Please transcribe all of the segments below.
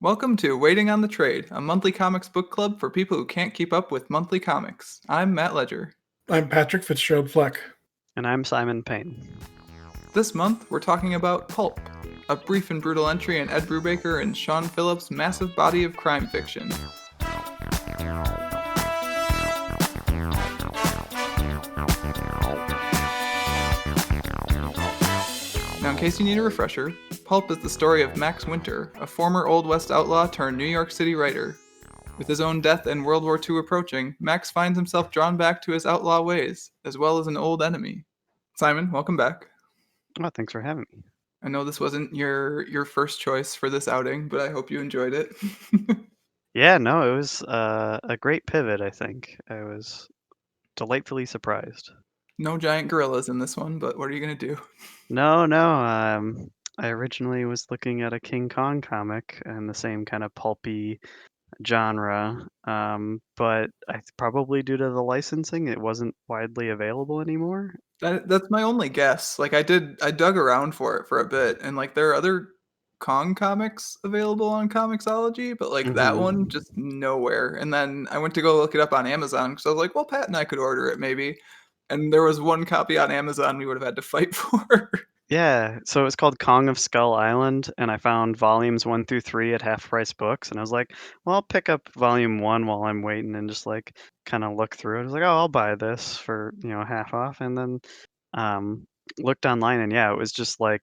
Welcome to Waiting on the Trade, a monthly comics book club for people who can't keep up with monthly comics. I'm Matt Ledger. I'm Patrick Fitzgerald Fleck. And I'm Simon Payne. This month, we're talking about Pulp, a brief and brutal entry in Ed Brubaker and Sean Phillips' massive body of crime fiction. Now, in case you need a refresher, Pulp is the story of Max Winter, a former Old West outlaw turned New York City writer. With his own death and World War II approaching, Max finds himself drawn back to his outlaw ways, as well as an old enemy. Simon, welcome back. Oh, thanks for having me. I know this wasn't your first choice for this outing, but I hope you enjoyed it. Yeah, no, it was a great pivot, I think. I was delightfully surprised. No giant gorillas in this one, but what are you going to do? No, I originally was looking at a King Kong comic and the same kind of pulpy genre, but probably due to the licensing, it wasn't widely available anymore. That's my only guess. I dug around for it for a bit, and there are other Kong comics available on Comixology, but that one just nowhere. And then I went to go look it up on Amazon because I was like, well, Pat and I could order it maybe. And there was one copy on Amazon we would have had to fight for. Yeah, so it was called Kong of Skull Island, and I found volumes 1 through 3 at Half Price Books, and I was like, well, I'll pick up volume 1 while I'm waiting and just kind of look through it. I was like, oh, I'll buy this for, half off, and then looked online, and yeah, it was just I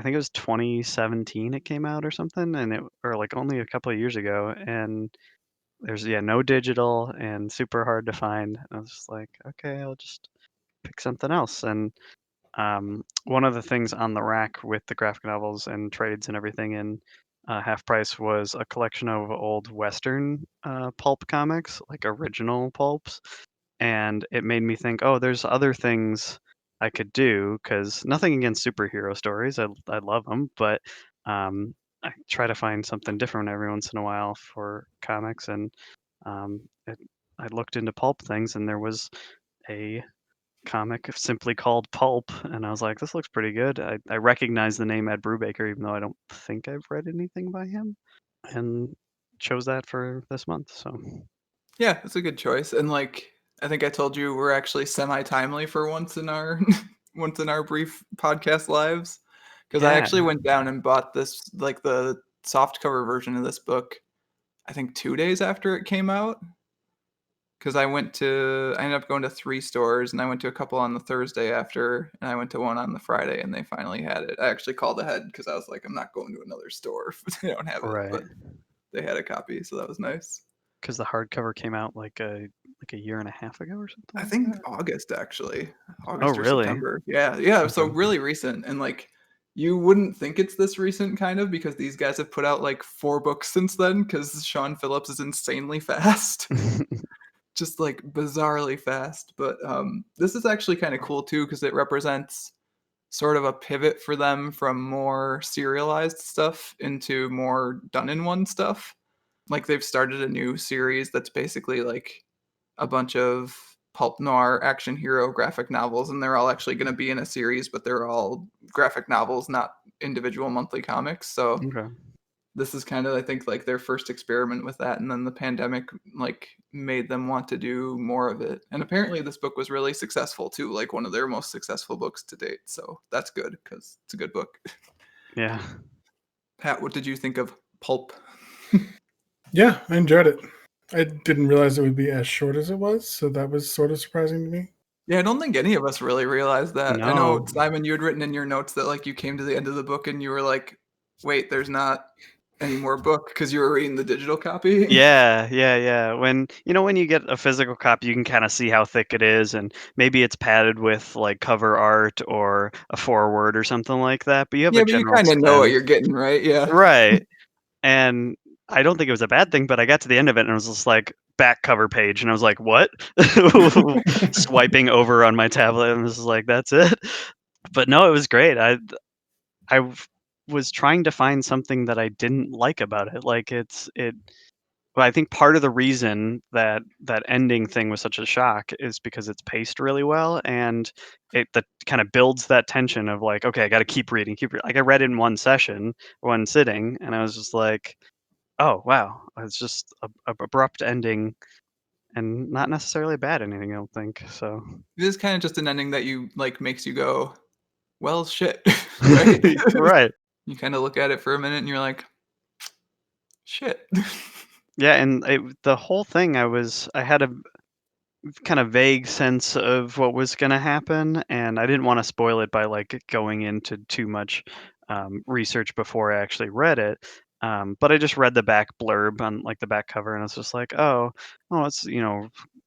think it was 2017 it came out or something, or only a couple of years ago, and there's no digital and super hard to find. I was just like, okay, I'll just pick something else. And one of the things on the rack with the graphic novels and trades and everything in Half Price was a collection of old Western pulp comics, like original pulps. And it made me think, oh, there's other things I could do, because nothing against superhero stories. I love them, but I try to find something different every once in a while for comics. And um, it, I looked into pulp things, and there was a comic simply called Pulp, and I was like, this looks pretty good. I recognize the name Ed Brubaker, even though I don't think I've read anything by him, and chose that for this month. So Yeah, it's a good choice. And I think I told you we're actually semi-timely for once in our once in our brief podcast lives. Because I yeah, actually went down and bought this the soft cover version of this book, I think 2 days after it came out. Because I ended up going to 3 stores, and I went to a couple on the Thursday after, and I went to one on the Friday, and they finally had it. I actually called ahead because I was like, I'm not going to another store if they don't have it. right. But they had a copy, so that was nice. Because the hardcover came out like a year and a half ago or something. I Like think that. August actually. Oh, August or really? September. Yeah, yeah. So Okay. really recent, and you wouldn't think it's this recent, kind of, because these guys have put out 4 books since then. Because Sean Phillips is insanely fast, just bizarrely fast. But this is actually kind of cool too, because it represents sort of a pivot for them from more serialized stuff into more done in one stuff. They've started a new series that's basically a bunch of pulp noir action hero graphic novels, and they're all actually going to be in a series, but they're all graphic novels, not individual monthly comics. So Okay. this is kind of, I think, their first experiment with that, and then the pandemic made them want to do more of it. And apparently this book was really successful too, one of their most successful books to date. So that's good, because it's a good book. Yeah. Pat, what did you think of Pulp? Yeah, I enjoyed it. I didn't realize it would be as short as it was, so that was sort of surprising to me. Yeah, I don't think any of us really realized that. I know, No. Simon, you had written in your notes that you came to the end of the book and you were like, wait, there's not any more book, because you were reading the digital copy. Yeah. When you get a physical copy, you can kind of see how thick it is, and maybe it's padded with cover art or a foreword or something like that. But you have a Yeah, but you general kind of know what sense, you're getting, right? Yeah. right? And I don't think it was a bad thing, but I got to the end of it and it was just like back cover page, and I was like, "What?" Swiping over on my tablet, and I was like, "That's it." But no, it was great. I was trying to find something that I didn't like about it. But I think part of the reason that that ending thing was such a shock is because it's paced really well, and it that kind of builds that tension of okay, I got to keep reading, keep reading. I read it in one session, one sitting, and I was just like, oh wow, it's just a abrupt ending and not necessarily a bad ending, I don't think. So It is kind of just an ending that you like makes you go, well, shit, right? right. You kind of look at it for a minute and you're like, shit. Yeah, and the whole thing I had a kind of vague sense of what was going to happen, and I didn't want to spoil it by like going into too much research before I actually read it. But I just read the back blurb on like the back cover, and it's just like, oh, it's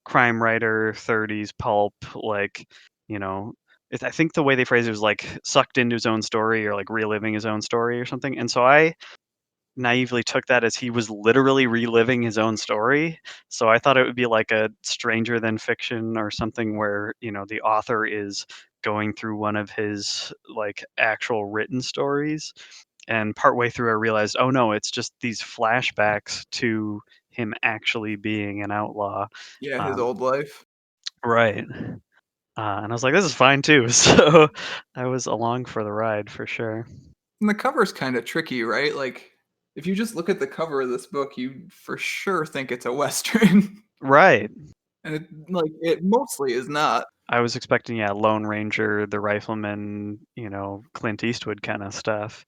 crime writer, 30s pulp, like you know. I think the way they phrased it was like sucked into his own story or like reliving his own story or something. And so I naively took that as he was literally reliving his own story. So I thought it would be like a stranger than fiction or something where, the author is going through one of his like actual written stories. And partway through, I realized, oh no, it's just these flashbacks to him actually being an outlaw. Yeah, his Um, old life. right. And I was like, this is fine too. So I was along for the ride for sure. And the cover's kind of tricky, right? Like, if you just look at the cover of this book, you for sure think it's a Western. Right. And it mostly is not. I was expecting, yeah, Lone Ranger, the Rifleman, Clint Eastwood kind of stuff.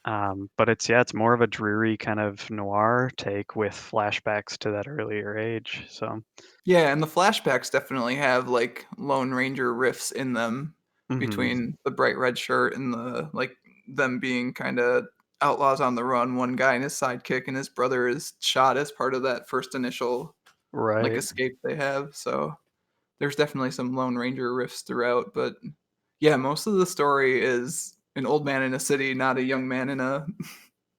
But it's more of a dreary kind of noir take with flashbacks to that earlier age. So, Yeah, and the flashbacks definitely have like Lone Ranger riffs in them hmm between the bright red shirt and the like them being kind of outlaws on the run. One guy and his sidekick and his brother is shot as part of that first initial like right. escape they have. So there's definitely some Lone Ranger riffs throughout, but yeah, most of the story is an old man in a city, not a young man in a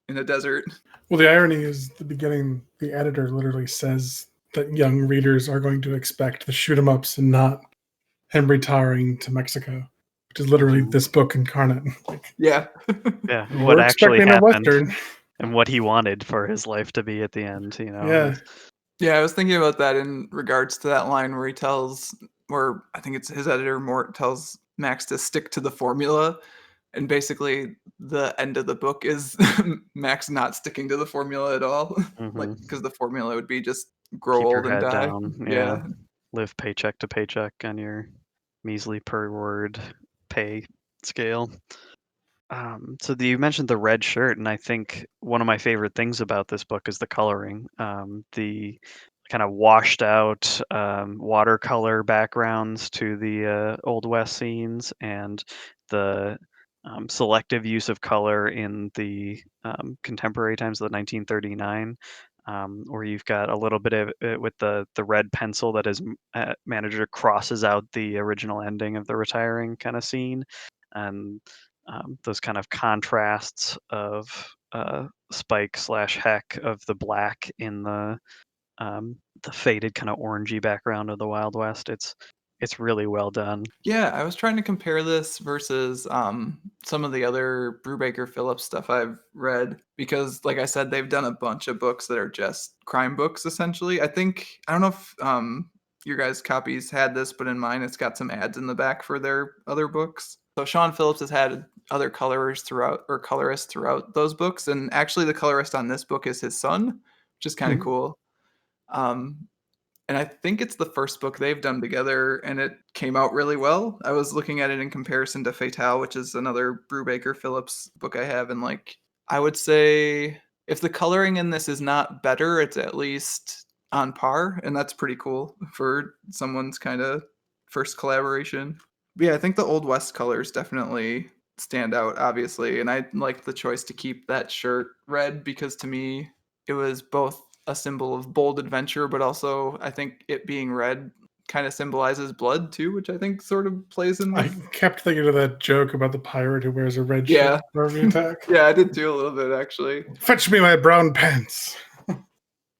in a desert. Well, the irony is the beginning, the editor literally says that young readers are going to expect the shoot 'em ups and not him retiring to Mexico, which is literally Mhm. this book incarnate. Like, Yeah. Yeah, what we're actually expecting a happened Western. and what he wanted for his life to be at the end, Yeah. Yeah, I was thinking about that in regards to that line where he tells, or I think it's his editor Mort tells Max to stick to the formula. And basically, the end of the book is Max not sticking to the formula at all. Like, hmm because the formula would be just grow Keep your old and head die. down. Yeah, Yeah. live paycheck to paycheck on your measly per word pay scale. So you mentioned the red shirt, and I think one of my favorite things about this book is the coloring. The kind of washed out watercolor backgrounds to the Old West scenes, and the selective use of color in the contemporary times of the 1939. Where you've got a little bit of it with the red pencil that his manager crosses out the original ending of the retiring kind of scene, and those kind of contrasts of Spike slash Heck of the black in the faded kind of orangey background of the Wild West. It's really well done. Yeah, I was trying to compare this versus some of the other Brubaker Phillips stuff I've read because, like I said, they've done a bunch of books that are just crime books essentially. I don't know if your guys' copies had this, but in mine it's got some ads in the back for their other books. So Sean Phillips has had other colorists throughout those books, and actually the colorist on this book is his son, which is kind of Mhm. cool. Um, and I think it's the first book they've done together, and it came out really well. I was looking at it in comparison to Fatale, which is another Brubaker Phillips book I have, and like I would say if the coloring in this is not better, it's at least on par, and that's pretty cool for someone's kind of first collaboration. But yeah, I think the Old West colors definitely stand out, obviously, and I like the choice to keep that shirt red because to me it was both a symbol of bold adventure, but also I think it being red kind of symbolizes blood too, which I think sort of plays in I with. kept thinking of that joke about the pirate who wears a red shirt Yeah, for every attack. yeah, I did too a little bit actually. Fetch me my brown pants.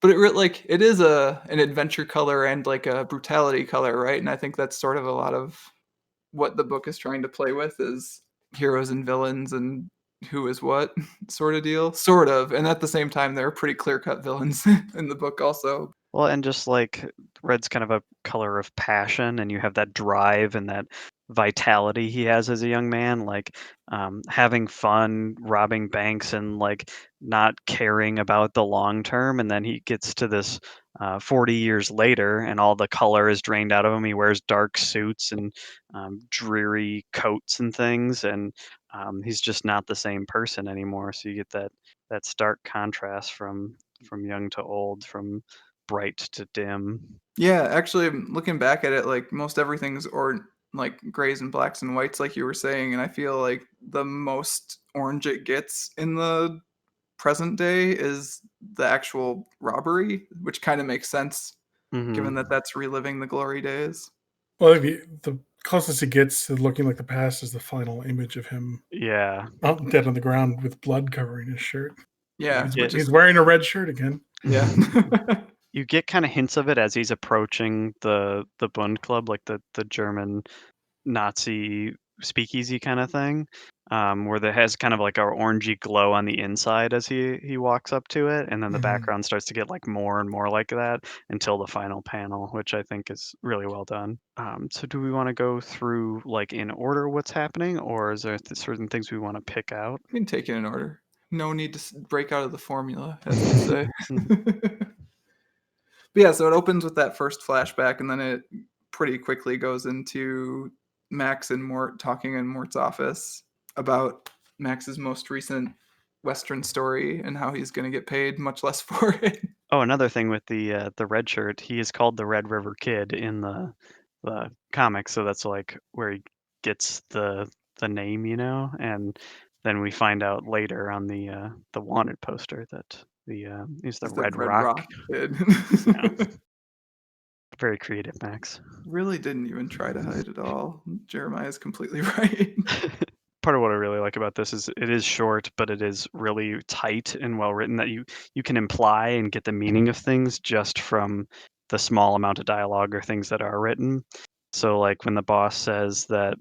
But like it is an adventure color and like a brutality color, right? And I think that's sort of a lot of what the book is trying to play with is heroes and villains and who is what sort of deal. Sort of. And at the same time there are pretty clear-cut villains in the book also. Well, and just like red's kind of a color of passion, and you have that drive and that vitality he has as a young man, like having fun, robbing banks, and like not caring about the long term. And then he gets to this 40 years later, and all the color is drained out of him. He wears dark suits and dreary coats and things, and he's just not the same person anymore. So you get that stark contrast from young to old, from bright to dim. Yeah, actually, looking back at it, like most everything's or like grays and blacks and whites, like you were saying, and I feel like the most orange it gets in the present day is the actual robbery, which kind of makes sense given that Hmm. that's reliving the glory days. Well, the closest he gets to looking like the past is the final image of him Yeah, out dead on the ground with blood covering his shirt. you Yeah, get which He's is wearing a red shirt again. yeah. you get kind of hints of it as he's approaching the Bund Club, like the German Nazi speakeasy kind of thing, where there has kind of like a orangey glow on the inside as he walks up to it, and then the Mhm. background starts to get like more and more like that until the final panel, which I think is really well done. So do we want to go through like in order what's happening, or is there certain things we want to pick out? We can take it in order. No need to break out of the formula, as they say. Mhm. But yeah, so it opens with that first flashback, and then it pretty quickly goes into Max and Mort talking in Mort's office about Max's most recent Western story and how he's going to get paid much less for it. Oh, another thing with the red shirt, he is called the Red River Kid in the comics, so that's like where he gets the name, and then we find out later on the wanted poster that he's the He's the Red Red Rock. Rock kid. Yeah, very creative, Max. Really didn't even try to hide it all. Jeremiah's completely right. Part of what I really like about this is it is short, but it is really tight and well written that you can imply and get the meaning of things just from the small amount of dialogue or things that are written. So like when the boss says that,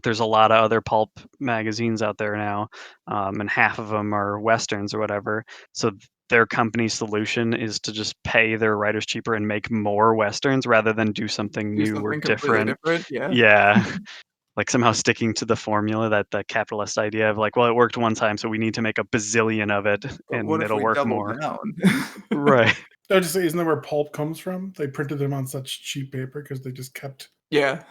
there's a lot of other pulp magazines out there now, and half of them are westerns or whatever. So their company's solution is to just pay their writers cheaper and make more westerns rather than do something Do new or something completely different. different. Yeah. Yeah. Like somehow sticking to the formula, that the capitalist idea of like, well, it worked one time, so we need to make a bazillion of it But what and if it'll we work double more. down? Right. I would just say, isn't that where pulp comes from? They printed them on such cheap paper because they just kept. Yeah.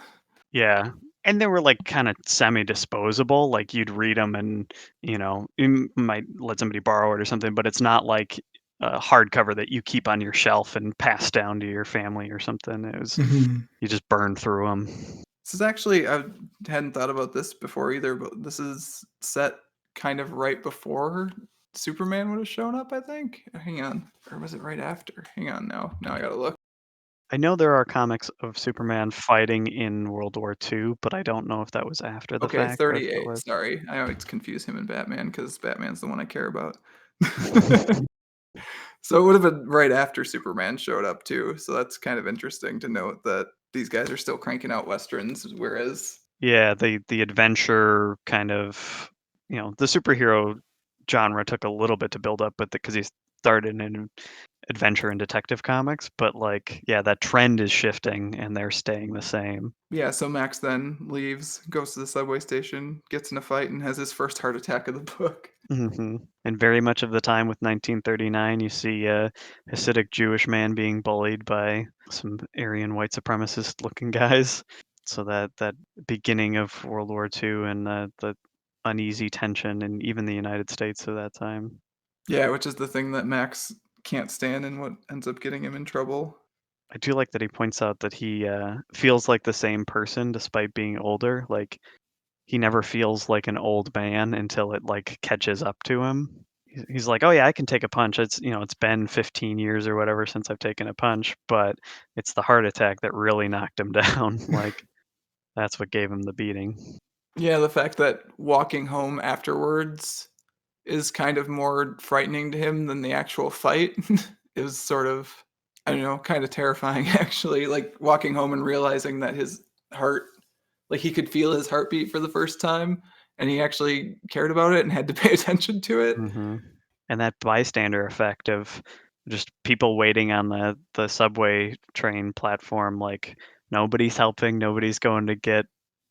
Yeah. And they were like kind of semi-disposable. Like you'd read them and, you might let somebody borrow it or something, but it's not like a hardcover that you keep on your shelf and pass down to your family or something. It was, Mhm. you just burn through them. This is actually I hadn't thought about this before either, but this is set kind of right before Superman would have shown up, I think. Hang on. Or was it right after? Hang on now. Now I gotta look. I know there are comics of Superman fighting in World War II, but I don't know if that was after the Okay, fact or if it 38. was. Sorry. I always confuse him and Batman because Batman's the one I care about. So it would have been right after Superman showed up too. So that's kind of interesting to note that these guys are still cranking out westerns, whereas Yeah, the adventure kind of, the superhero genre took a little bit to build up, but because he started in adventure and detective comics, but like, yeah, that trend is shifting and they're staying the same. yeah, so Max then leaves, goes to the subway station, gets in a fight, and has his first heart attack of the book. And very much of the time with 1939, you see a Hasidic Jewish man being bullied by some Aryan white supremacist looking guys. So that beginning of World War II and the uneasy tension in even the United States of that time. Yeah, which is the thing that Max can't stand and what ends up getting him in trouble. I do like that he points out that he feels like the same person despite being older. Like he never feels like an old man until it like catches up to him. He's like, "Oh yeah, I can take a punch. It's been 15 years or whatever since I've taken a punch, but it's the heart attack that really knocked him down. Like that's what gave him the beating." Yeah, the fact that walking home afterwards is kind of more frightening to him than the actual fight is sort of, I don't know, kind of terrifying actually. Like walking home and realizing that his heart, like he could feel his heartbeat for the first time and he actually cared about it and had to pay attention to it. Hmm. And that bystander effect of just people waiting on the subway train platform, like nobody's helping, nobody's going to get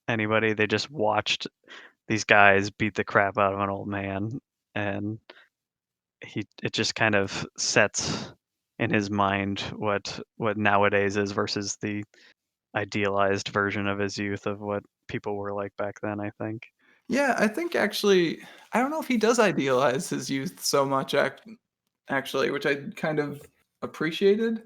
anybody. They just watched these guys beat the crap out of an old man, and it just kind of sets in his mind what nowadays is versus the idealized version of his youth of what people were like back then, I think. Yeah, I think actually, I don't know if he does idealize his youth so much, actually, which I kind of appreciated.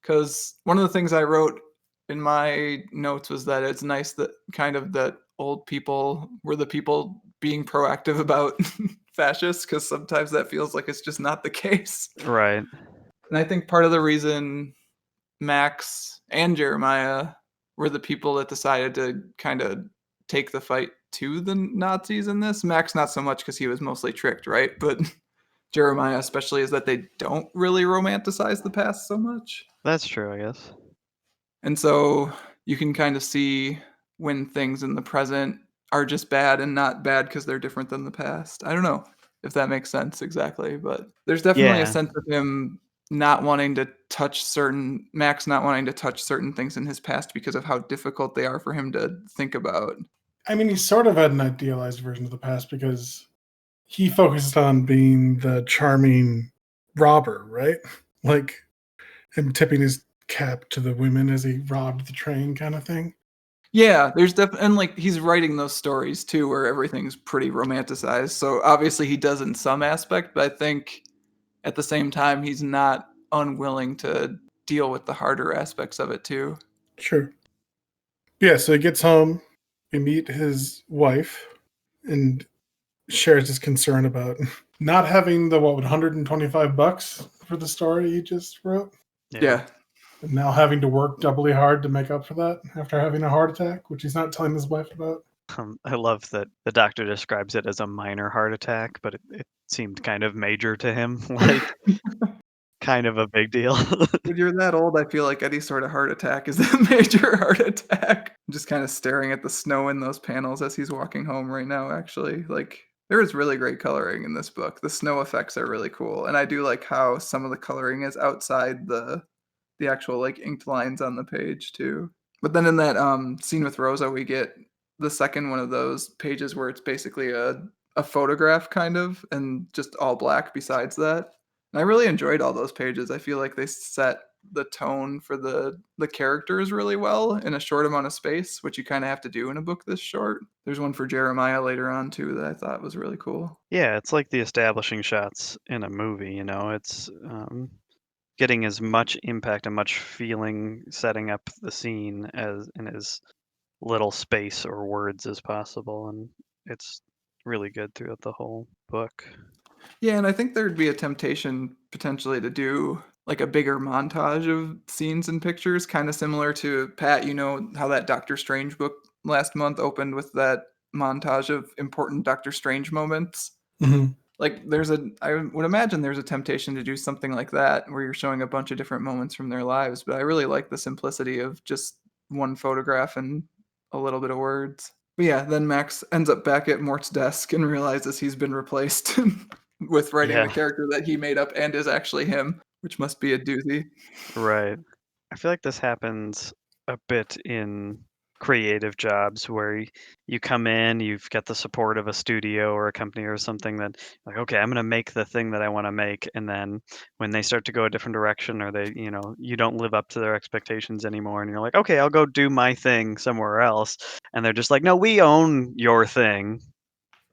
Because one of the things I wrote in my notes was that it's nice that kind of that old people were the people being proactive about fascists, because sometimes that feels like it's just not the case. Right. And I think part of the reason Max and Jeremiah were the people that decided to kind of take the fight to the Nazis in this. Max, not so much because he was mostly tricked, right? But Jeremiah, especially, is that they don't really romanticize the past so much. That's true, I guess. And so you can kind of see when things in the present are just bad and not bad because they're different than the past. I don't know if that makes sense exactly, but there's definitely a Yeah. sense of him not wanting to touch Max not wanting to touch certain things in his past because of how difficult they are for him to think about. I mean, he sort of had an idealized version of the past because he focused on being the charming robber, right? Like him tipping his cap to the women as he robbed the train kind of thing. Yeah, there's definitely, and like he's writing those stories too where everything's pretty romanticized. So obviously he does in some aspect, but I think at the same time he's not unwilling to deal with the harder aspects of it too. Sure. Yeah, so he gets home, we meet his wife, and shares his concern about not having the $125 for the story he just wrote, Yeah. and now having to work doubly hard to make up for that after having a heart attack, which he's not telling his wife about. I love that the doctor describes it as a minor heart attack, but it seemed kind of major to him, like kind of a big deal. When you're that old, I feel like any sort of heart attack is a major heart attack. I'm just kind of staring at the snow in those panels as he's walking home right now, actually. Like, there is really great coloring in this book. The snow effects are really cool. And I do like how some of the coloring is outside the actual like inked lines on the page too. But then in that scene with Rosa, we get the second one of those pages where it's basically a photograph kind of and just all black besides that. And I really enjoyed all those pages. I feel like they set the tone for the characters really well in a short amount of space, which you kind of have to do in a book this short. There's one for Jeremiah later on too that I thought was really cool. Yeah, it's like the establishing shots in a movie, you know, it's getting as much impact and much feeling setting up the scene as in as little space or words as possible, and it's really good throughout the whole book. Yeah, and I think there'd be a temptation potentially to do like a bigger montage of scenes and pictures, kind of similar to Pat, you know, how that Doctor Strange book last month opened with that montage of important Doctor Strange moments. Mm-hmm. Like I would imagine there's a temptation to do something like that where you're showing a bunch of different moments from their lives, but I really like the simplicity of just one photograph and a little bit of words. But yeah, then Max ends up back at Mort's desk and realizes he's been replaced with writing the Yeah, character that he made up and is actually him, which must be a doozy. right. I feel like this happens a bit in creative jobs where you come in, you've got the support of a studio or a company or something that like, okay, I'm going to make the thing that I want to make. And then when they start to go a different direction or they, you know, you don't live up to their expectations anymore and you're like, okay, I'll go do my thing somewhere else. And they're just like, no, we own your thing.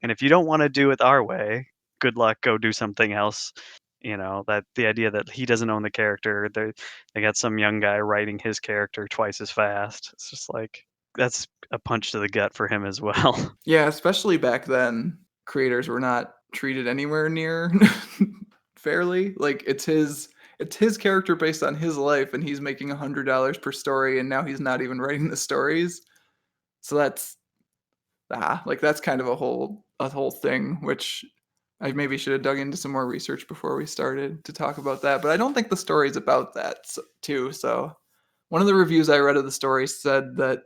And if you don't want to do it our way, good luck, go do something else. You know, that the idea that he doesn't own the character, they got some young guy writing his character twice as fast. It's just like that's a punch to the gut for him as well. Yeah, especially back then, creators were not treated anywhere near fairly. Like it's his character based on his life, and he's making $100 per story, and now he's not even writing the stories. So that's kind of a whole thing, which I maybe should have dug into some more research before we started to talk about that. But I don't think the story's about that too. So one of the reviews I read of the story said that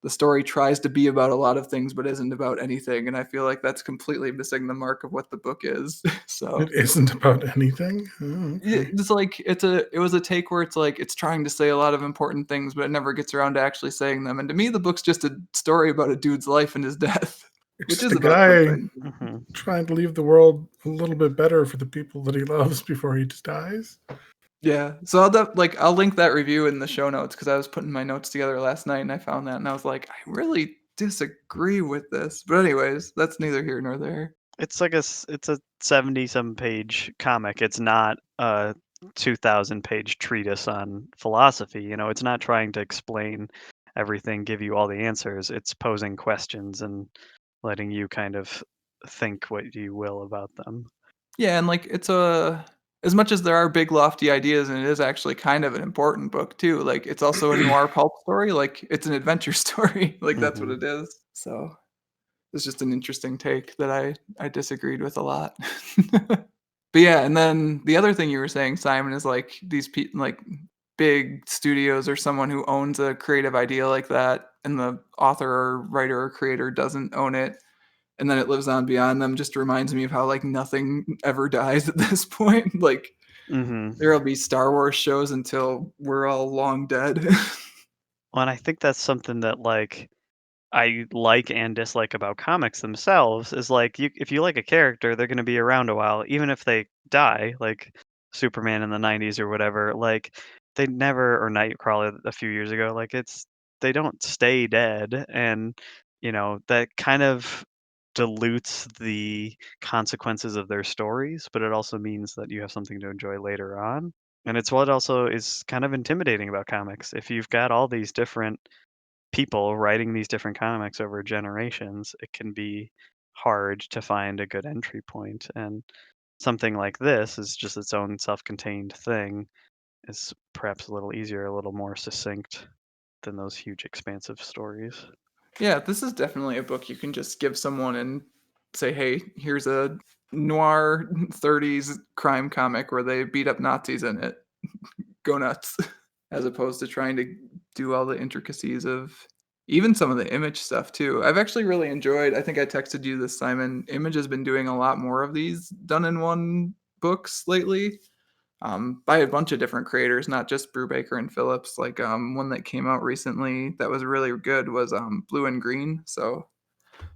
the story tries to be about a lot of things but isn't about anything, and I feel like that's completely missing the mark of what the book is. So It isn't about anything. Oh, yeah, okay. it's like it was a take where it's like it's trying to say a lot of important things, but it never gets around to actually saying them. And to me, the book's just a story about a dude's life and his death, It's which just is a about guy something. Hmm. trying to leave the world a little bit better for the people that he loves before he just dies. Yeah, so I'll link that review in the show notes because I was putting my notes together last night and I found that and I was like, I really disagree with this. But anyways, that's neither here nor there. It's like it's a 70-some page comic. It's not a 2,000-page treatise on philosophy. It's not trying to explain everything, give you all the answers. It's posing questions and letting you kind of think what you will about them. Yeah, and like it's a as much as there are big lofty ideas and it is actually kind of an important book too, like it's also a noir pulp story, like it's an adventure story, like that's what Hmm. it is. So it's just an interesting take that I disagreed with a lot. But yeah, and then the other thing you were saying, Simon, is like like big studios or someone who owns a creative idea like that, and the author or writer or creator doesn't own it, and then it lives on beyond them. Just reminds me of how like nothing ever dies at this point. Like Hmm. there'll be Star Wars shows until we're all long dead. Well, and I think that's something that I like and dislike about comics themselves is like if you like a character, they're going to be around a while, even if they die, like Superman in the '90s or whatever. Like they never, or Nightcrawler a few years ago. Like they don't stay dead, and that kind of dilutes the consequences of their stories, but it also means that you have something to enjoy later on. And it's what also is kind of intimidating about comics. If you've got all these different people writing these different comics over generations, it can be hard to find a good entry point. And something like this is just its own self-contained thing, is perhaps a little easier, a little more succinct than those huge expansive stories. Yeah, this is definitely a book you can just give someone and say, "Hey, here's a noir 30s crime comic where they beat up Nazis in it. Go nuts." As opposed to trying to do all the intricacies of even some of the Image stuff too. I've actually really enjoyed, I think I texted you this, Simon. Image has been doing a lot more of these done in one books lately. By a bunch of different creators, not just Brubaker and Phillips. Like one that came out recently that was really good was Blue and Green. So,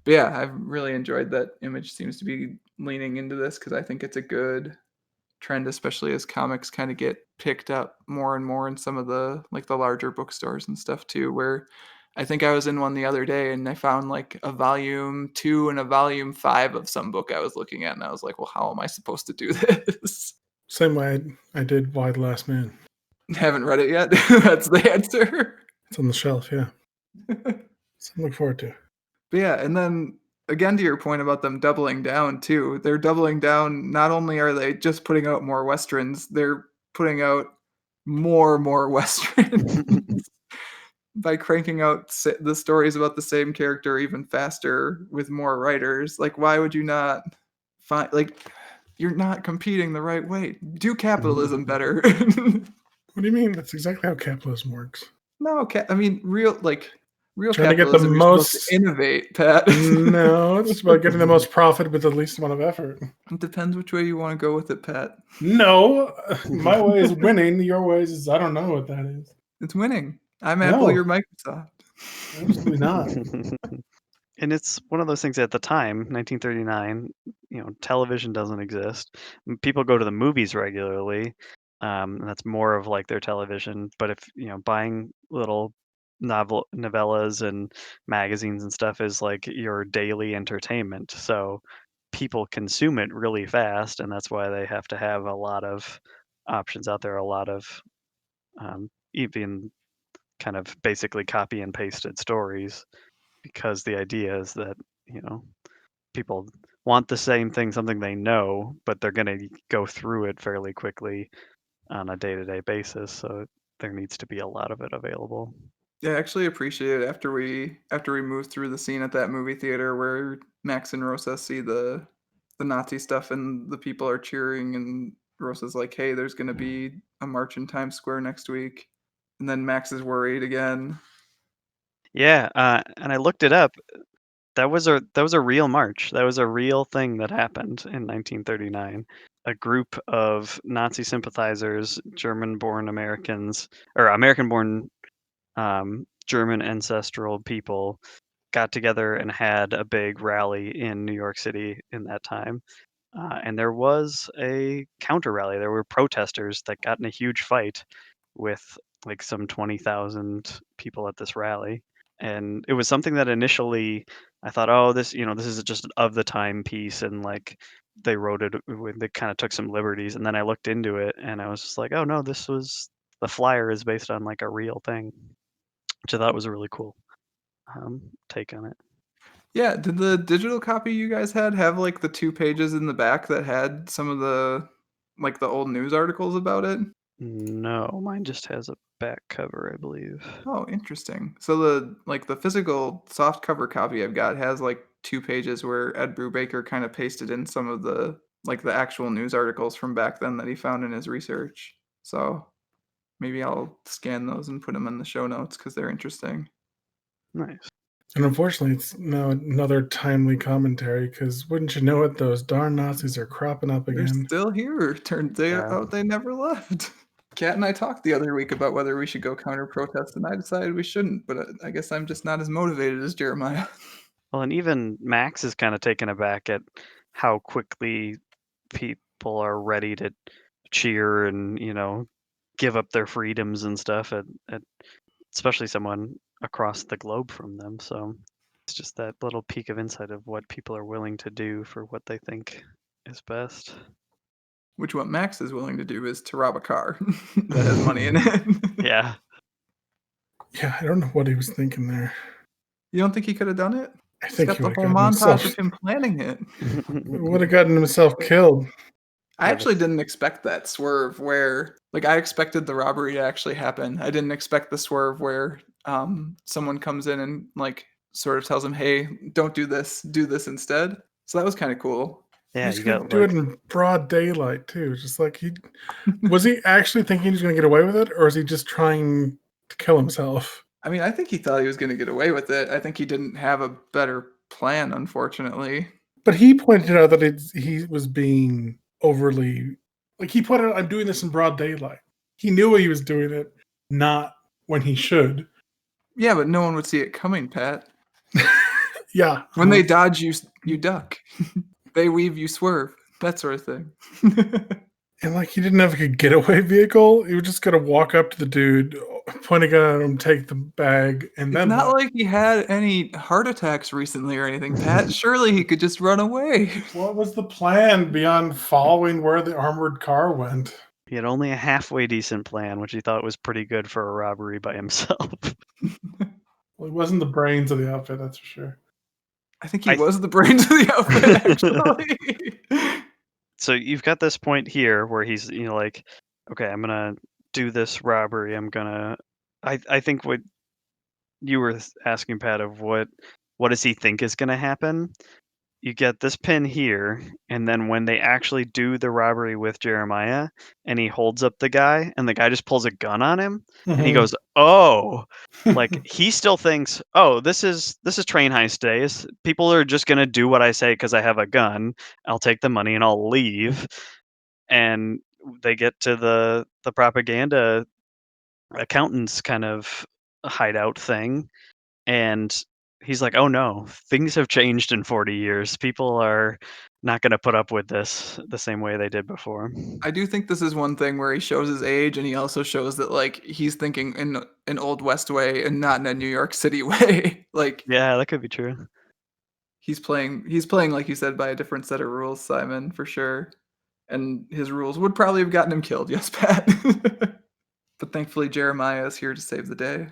but yeah, I've really enjoyed that Image seems to be leaning into this because I think it's a good trend, especially as comics kind of get picked up more and more in some of the like the larger bookstores and stuff too. Where I think I was in one the other day and I found like a volume 2 and a volume 5 of some book I was looking at, and I was like, well, how am I supposed to do this? Same way I did Why the Last Man. Haven't read it yet. That's the answer. It's on the shelf, yeah. Something to look forward to. But yeah, and then again to your point about them doubling down too, they're doubling down. Not only are they just putting out more westerns, they're putting out more westerns by cranking out the stories about the same character even faster with more writers. Like, why would you not find like you're not competing the right way? Do capitalism better. What do you mean? That's exactly how capitalism works. No, I mean real Trying to get the capitalism. You're supposed to most. innovate, Pat. No, it's just about getting the most profit with the least amount of effort. It depends which way you want to go with it, Pat. No, my way is winning. Your way is I don't know what that is. It's winning. I'm Apple, you're No, Microsoft. absolutely not. And it's one of those things at the time, 1939, television doesn't exist. People go to the movies regularly. And that's more of like their television. But if, buying little novellas and magazines and stuff is like your daily entertainment. So people consume it really fast. And that's why they have to have a lot of options out there, a lot of even kind of basically copy and pasted stories, because the idea is that you know people want the same thing, something they know, but they're going to go through it fairly quickly on a day-to-day basis, so there needs to be a lot of it available. Yeah, I actually appreciate it after we moved through the scene at that movie theater where Max and Rosa see the Nazi stuff and the people are cheering and Rosa's like, "Hey, there's gonna be a march in Times Square next week," and then Max is worried again. Yeah, and I looked it up. That was a real march. That was a real thing that happened in 1939. A group of Nazi sympathizers, German-born Americans, or American-born German ancestral people, got together and had a big rally in New York City in that time. And there was a counter rally. There were protesters that got in a huge fight with like some 20,000 people at this rally. And it was something that initially I thought, oh, this is just an of the time piece. And like they wrote it, they kind of took some liberties. And then I looked into it and I was just like, oh, no, the flyer is based on like a real thing, which I thought was a really cool take on it. Yeah, did the digital copy you guys had have, like, the 2 pages in the back that had some of the like, the old news articles about it? No, mine just has a back cover, I believe. Oh, interesting. So the physical soft cover copy I've got has, like, 2 pages where Ed Brubaker kinda pasted in some of the actual news articles from back then that he found in his research. So, maybe I'll scan those and put them in the show notes because 'cause they're interesting. Nice. And unfortunately, it's now another timely commentary because wouldn't you know it, those darn Nazis are cropping up They're again. still here. Turned they Yeah. out they never left. Kat and I talked the other week about whether we should go counter protest, and I decided we shouldn't, but I guess I'm just not as motivated as Jeremiah. Well, and even Max is kind of taken aback at how quickly people are ready to cheer and, give up their freedoms and stuff at especially someone across the globe from them. So it's just that little peek of insight of what people are willing to do for what they think is best. Which what Max is willing to do is to rob a car that has money in it. Yeah. Yeah, I don't know what he was thinking there. You don't think he could have done it? I He's think got he the would have whole gotten montage himself of him planning it. would have gotten himself killed. I Yeah, actually didn't expect that swerve where like, I expected the robbery to actually happen. I didn't expect the swerve where, someone comes in and, like, sort of tells him, "Hey, don't do this instead." So that was kinda cool. He yeah, was you gonna got do it like in broad daylight too. Just like he was he actually thinking he was gonna get away with it, or is he just trying to kill himself? I mean, I think he thought he was gonna get away with it. I think he didn't have a better plan, unfortunately. But he pointed out that he was being overly like he pointed out, I'm doing this in broad daylight. He knew he was doing it, not when he should. Yeah, but no one would see it coming, Pat. Yeah. When they dodge, you duck. They weave, you swerve. That sort of thing. And like he didn't have like a getaway vehicle. He was just gonna walk up to the dude, point a gun at him, take the bag, and It's then not what? like he had any heart attacks recently or anything, Pat. Surely he could just run away. What was the plan beyond following where the armored car went? he had only a halfway decent plan, which he thought was pretty good for a robbery by himself. Well, he wasn't the brains of the outfit, that's for sure. I think he I was the brains of the outfit, actually. so you've got this point here where he's like, okay, I'm gonna do this robbery. I think what you were asking, Pat, of what does he think is gonna happen? You get this pin here, and then when they actually do the robbery with Jeremiah, and he holds up the guy, and the guy just pulls a gun on him, and he Mhm. goes, "Oh." Like, he still thinks, "Oh, this is train heist days. People are just gonna do what I say because I have a gun. I'll take the money and I'll leave." And they get to the propaganda accountant's kind of hideout thing, and he's like, "Oh, no. Things have changed in 40 years. People are not gonna put up with this the same way they did before." I do think this is one thing where he shows his age, and he also shows that, like, he's thinking in an Old West way and not in a New York City way. Like, Yeah, that could be true. he's playing, like you said, by a different set of rules, Simon, for sure. And his rules would probably have gotten him killed, yes, Pat. But thankfully, Jeremiah is here to save the day.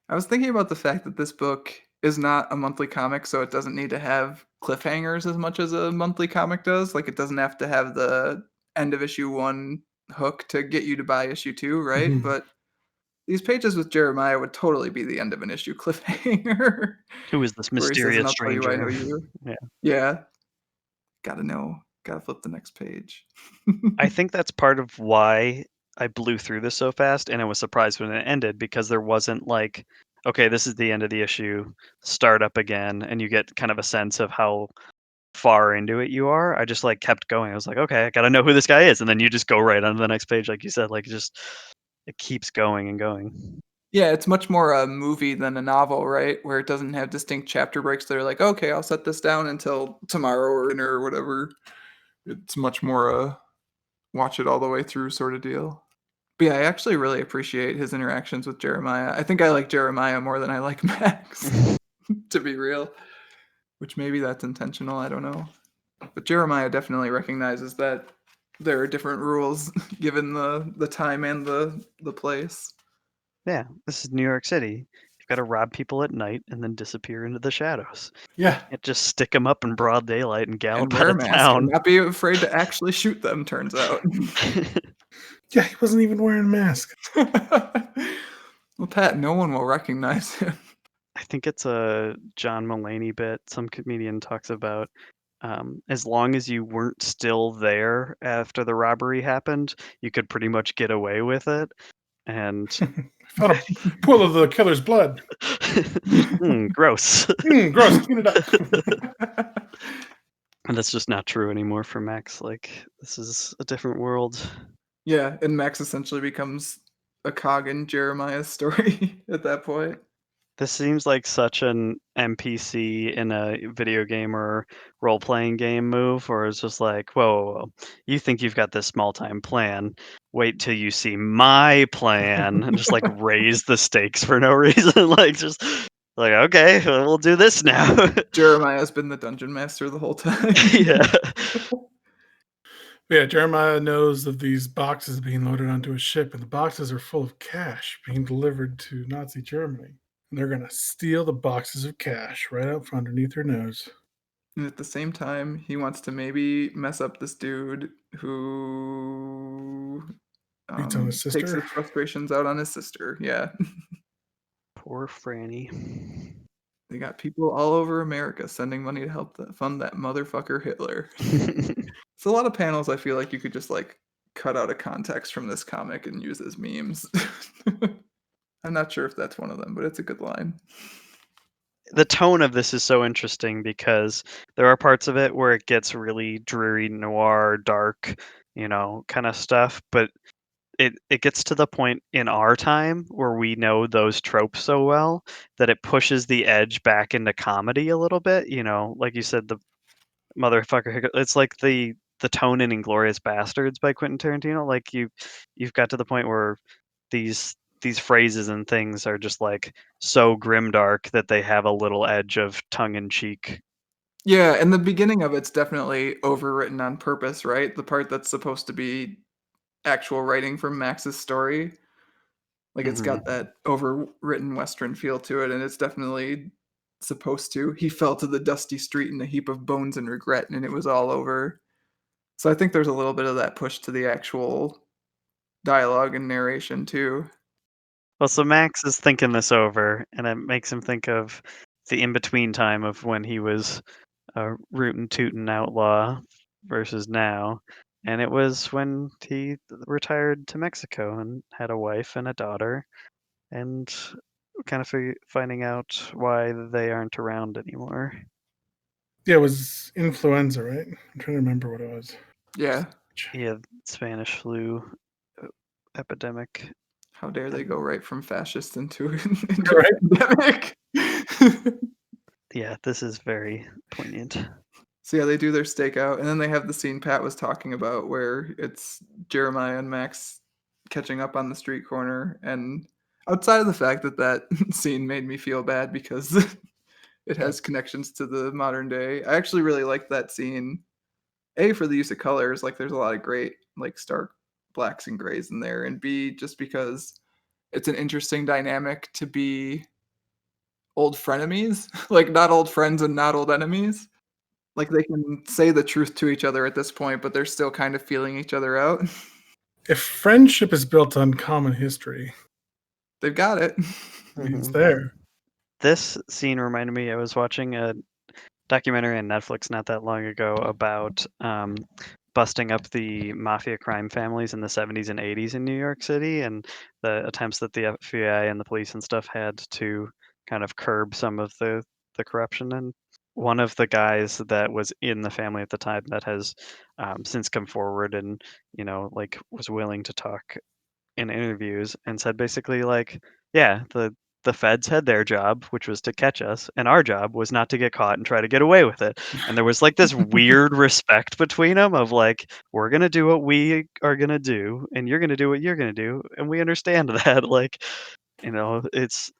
I was thinking about the fact that this book is not a monthly comic, so it doesn't need to have cliffhangers as much as a monthly comic does. Like, it doesn't have to have the end of issue 1 hook to get you to buy issue 2, right? Mhm. But these pages with Jeremiah would totally be the end of an issue cliffhanger Who is this where he says, "And mysterious I'll tell you I know stranger? you." Yeah. Yeah, gotta know. Gotta flip the next page. I think that's part of why I blew through this so fast, and I was surprised when it ended because there wasn't like okay, this is the end of the issue, start up again, and you get kind of a sense of how far into it you are. I just like kept going. I was like, okay, I gotta know who this guy is, and then you just go right on to the next page, like you said, like it keeps going and going. Yeah, it's much more a movie than a novel, right? Where it doesn't have distinct chapter breaks that are like, okay, I'll set this down until tomorrow or dinner or whatever. It's much more a watch it all the way through sort of deal. But yeah, I actually really appreciate his interactions with Jeremiah. I think I like Jeremiah more than I like Max, to be real. Which maybe that's intentional, I don't know. But Jeremiah definitely recognizes that there are different rules given the time and the place. Yeah, this is New York City. You've got to rob people at night and then disappear into the shadows. Yeah. Can't just stick them up in broad daylight and And gallop wear out a of mask and town. not be afraid to actually shoot them, turns out. Yeah, he wasn't even wearing a mask. Well, Pat, no one will recognize him. I think it's a John Mulaney bit. Some comedian talks about as long as you weren't still there after the robbery happened, you could pretty much get away with it. And Found a pool of the killer's blood. gross. Gross. Clean it up. And that's just not true anymore for Max. Like, this is a different world. Yeah, and Max essentially becomes a cog in Jeremiah's story at that point. This seems like such an NPC in a video game or role-playing game move, or it's just like, whoa, you think you've got this small-time plan. Wait till you see my plan, and just like raise the stakes for no reason. Like, just like, okay, we'll do this now. Jeremiah's been the dungeon master the whole time. Yeah. Yeah, Jeremiah knows of these boxes being loaded onto a ship, and the boxes are full of cash being delivered to Nazi Germany. And they're going to steal the boxes of cash right out from underneath her nose. And at the same time, he wants to maybe mess up this dude who Beats on his takes sister. his frustrations out on his sister. Yeah. Poor Franny. They got people all over America sending money to help fund that motherfucker Hitler. It's a lot of panels I feel like you could just like cut out of context from this comic and use as memes. I'm not sure if that's one of them, but it's a good line. The tone of this is so interesting because there are parts of it where it gets really dreary, noir, dark, kind of stuff, but it gets to the point in our time where we know those tropes so well that it pushes the edge back into comedy a little bit. Like you said, the motherfucker. It's like the tone in Inglorious Bastards by Quentin Tarantino. Like you've got to the point where these phrases and things are just like so grimdark that they have a little edge of tongue in cheek. Yeah, and the beginning of it's definitely overwritten on purpose, right? The part that's supposed to be actual writing from Max's story. Like it's got that overwritten Western feel to it, and it's definitely supposed to. He fell to the dusty street in a heap of bones and regret, and it was all over. So I think there's a little bit of that push to the actual dialogue and narration too. Well, so Max is thinking this over, and it makes him think of the in between time of when he was a rootin' tootin' outlaw versus now. And it was when he retired to Mexico and had a wife and a daughter, and kind of finding out why they aren't around anymore. Yeah, it was influenza, right? I'm trying to remember what it was. Yeah. Yeah, Spanish flu epidemic. How dare they go right from fascist into Right. pandemic? Yeah, this is very poignant. So yeah, they do their stakeout, and then they have the scene Pat was talking about where it's Jeremiah and Max catching up on the street corner. And outside of the fact that that scene made me feel bad because it has connections to the modern day, I actually really liked that scene. A, for the use of colors, like there's a lot of great like stark blacks and grays in there, and B, just because it's an interesting dynamic to be old frenemies, like not old friends and not old enemies. Like they can say the truth to each other at this point, but they're still kind of feeling each other out. If friendship is built on common history, They've got it. it's there. This scene reminded me, I was watching a documentary on Netflix not that long ago about busting up the mafia crime families in the 70s and 80s in New York City, and the attempts that the FBI and the police and stuff had to kind of curb some of the corruption. And one of the guys that was in the family at the time that has since come forward and like was willing to talk in interviews and said basically like, yeah, the feds had their job, which was to catch us, and our job was not to get caught and try to get away with it. And there was like this weird respect between them of like, we're gonna do what we are gonna do, and you're gonna do what you're gonna do, and we understand that. Like, it's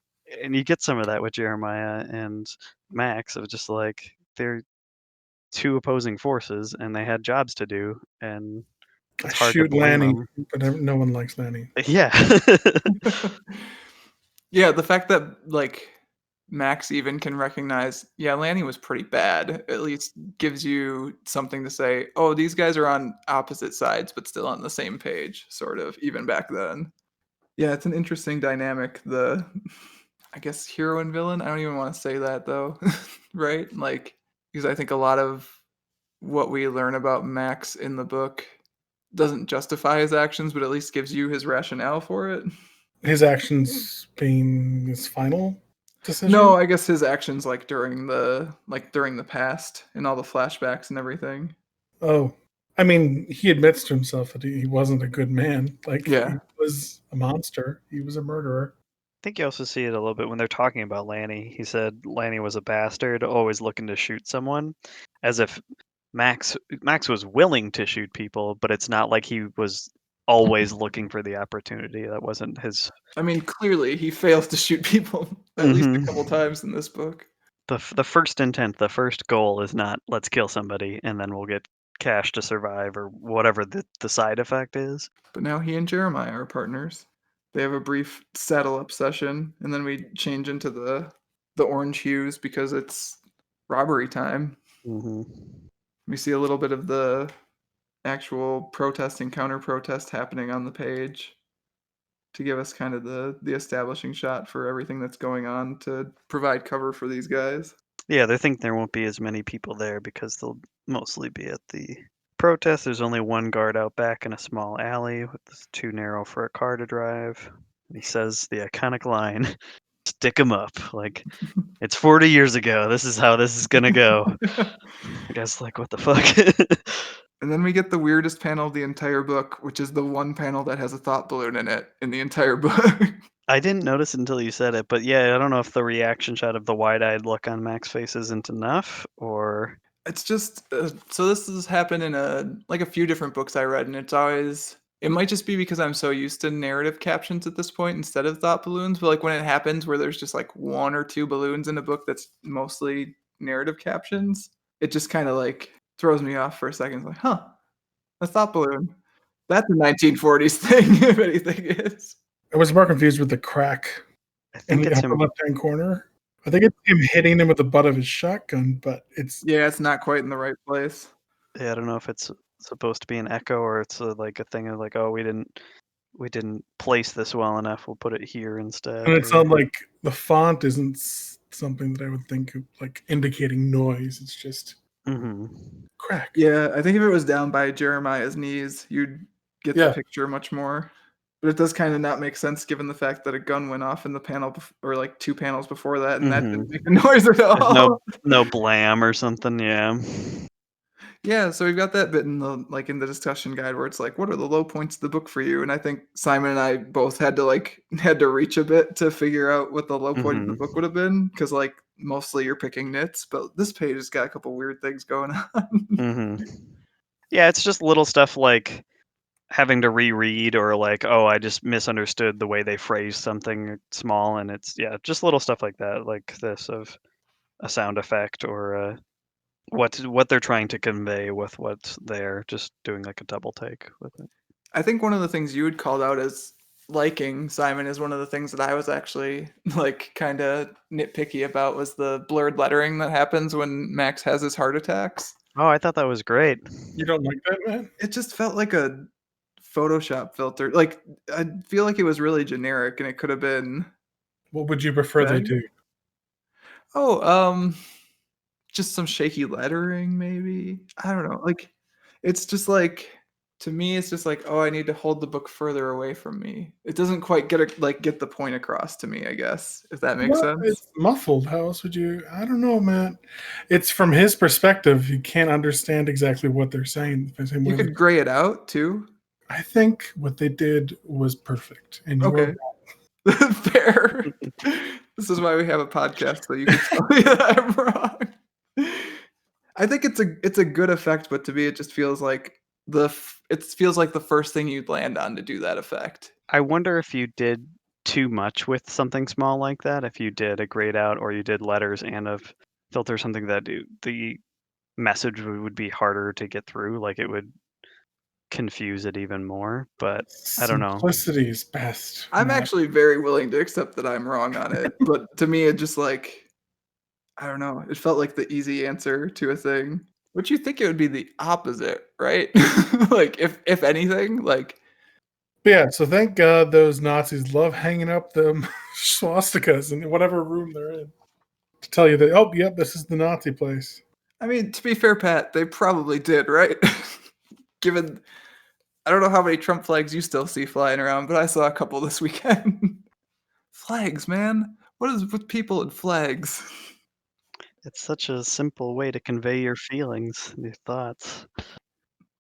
and you get some of that with Jeremiah and Max of just like they're two opposing forces and they had jobs to do, and I it's hard to shoot blame Lanny, them. but no one likes Lanny. Yeah. Yeah, the fact that like Max even can recognize, yeah, Lanny was pretty bad, at least gives you something to say, oh, these guys are on opposite sides, but still on the same page, sort of, even back then. Yeah, it's an interesting dynamic. I guess, hero and villain. I don't even want to say that though, right? Like, because I think a lot of what we learn about Max in the book doesn't justify his actions, but at least gives you his rationale for it. His actions being his final decision. No, I guess his actions during the past and all the flashbacks and everything. Oh, I mean, he admits to himself that he wasn't a good man. Like, Yeah. he was a monster. He was a murderer. I think you also see it a little bit when they're talking about Lanny. He said Lanny was a bastard, always looking to shoot someone, as if Max was willing to shoot people, but it's not like he was always looking for the opportunity. That wasn't his. I mean, clearly he fails to shoot people at least a couple times in this book. The first intent, the first goal is not let's kill somebody and then we'll get cash to survive or whatever the side effect is. But now he and Jeremiah are partners. They have a brief saddle up session, and then we change into the orange hues because it's robbery time. hmm We see a little bit of the actual protest and counter protest happening on the page to give us kind of the establishing shot for everything that's going on to provide cover for these guys. Yeah, they think there won't be as many people there because they'll mostly be at the protest. There's only one guard out back in a small alley. It's too narrow for a car to drive. And he says the iconic line, stick 'em up. Like, it's 40 years ago. This is how this is going to go. I guess, like, what the fuck? And then we get the weirdest panel of the entire book, which is the one panel that has a thought balloon in it in the entire book. I didn't notice it until you said it, but yeah, I don't know if the reaction shot of the wide-eyed look on Mac's face isn't enough, or It's just so this has happened in a few different books I read, and it might just be because I'm so used to narrative captions at this point instead of thought balloons, but like when it happens where there's just like one or two balloons in a book that's mostly narrative captions, it just kind of like throws me off for a second. It's like, huh, a thought balloon. That's a 1940s thing, if anything is. I was more confused with the crack I in think the it's upper him. left-hand corner. I think it's him hitting him with the butt of his shotgun, but it's Yeah, it's not quite in the right place. Yeah, I don't know if it's supposed to be an echo or it's like a thing of like, oh, we didn't place this well enough. We'll put it here instead. and it's or- not like the font isn't something that I would think of like indicating noise. It's just Mhm. crack. Yeah, I think if it was down by Jeremiah's knees, you'd get the Yeah. picture much more. But it does kind of not make sense given the fact that a gun went off in the panel or like two panels before that, and that didn't make a noise at There's all. no blam or something. Yeah. Yeah, so we've got that bit in the discussion guide where it's like, what are the low points of the book for you? And I think Simon and I both had to reach a bit to figure out what the low point of the book would have been, because like mostly you're picking nits, but this page has got a couple weird things going on. Yeah, it's just little stuff like having to reread or like, oh, I just misunderstood the way they phrased something small, and it's just little stuff like that, like this of a sound effect or what they're trying to convey with what they're just doing like a double take with it. I think one of the things you had called out as liking Simon is one of the things that I was actually like kind of nitpicky about was the blurred lettering that happens when Max has his heart attacks. Oh, I thought that was great. You don't like that, man? It just felt like a Photoshop filter. Like I feel like it was really generic and it could have been What would you prefer they better. do? Oh, just some shaky lettering maybe. I don't know. Like It's just like, to me, it's just like, oh, I need to hold the book further away from me. It doesn't quite get the point across to me, I guess, if that makes Well, sense. it's muffled. How else would you? I don't know, man. It's from his perspective. You can't understand exactly what they're saying. The same You way could gray it out too. I think what they did was perfect, and you Okay. Fair. This is why we have a podcast, so you can tell me that I'm wrong. I think it's a good effect, but to me, it just feels like it feels like the first thing you'd land on to do that effect. I wonder if you did too much with something small like that. If you did a grayed out, or you did letters and a filter, something that the message would be harder to get through. Like it would confuse it even more. But I don't know. Simplicity is best. I'm Matt. actually very willing to accept that I'm wrong on it, but to me, it just like, I don't know. It felt like the easy answer to a thing. Would you think it would be the opposite, right? Like if anything, like But yeah, so thank God those Nazis love hanging up the swastikas in whatever room they're in to tell you that, oh, yep, this is the Nazi place. I mean, to be fair, Pat, they probably did, right? Given I don't know how many Trump flags you still see flying around, but I saw a couple this weekend. Flags, man. What is with people and flags? It's such a simple way to convey your feelings, your thoughts.